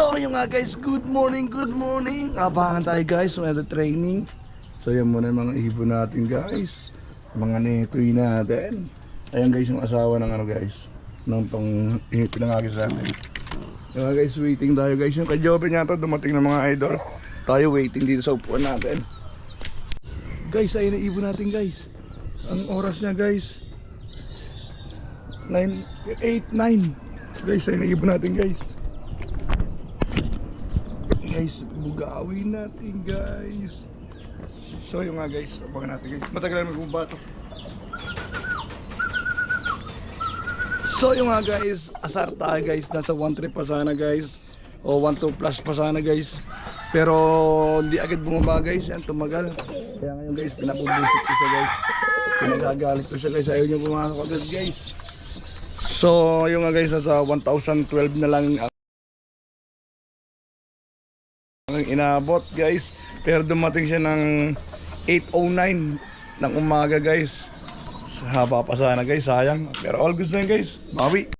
So yun nga guys, good morning, good morning. Abangan tayo guys, may the training. So yan muna yung mga ibon natin guys. Mga netoy natin. Ayan guys yung asawa ng ano guys, ng pang pinangagi sa atin. Yung mga guys, waiting tayo guys. Yung kay Joven yata dumating ng mga idol. Tayo waiting dito sa upuan natin. Guys, ayun ang ibon natin guys. Ang oras niya guys 8, 9. Guys, ayun ang ibon natin guys. Guys, bugawin natin guys. So yung nga guys, abangan natin guys. Matagal naman kung bato. So yung nga guys, asar tayo guys. Nasa 1-3 pa sana guys. O 1-2 plus pa sana guys. Pero hindi agad bumaba guys. Yan, tumagal. Kaya ngayon guys, pinapubusit ko siya guys. Pinagagalit ko siya guys. Ayaw niya pumasok agad guys. So yung nga guys, nasa 1,012 na lang ang inaabot guys, pero dumating siya ng 8:09 ng umaga guys. Haba pa sana guys, sayang, pero all good na yun guys, bawi.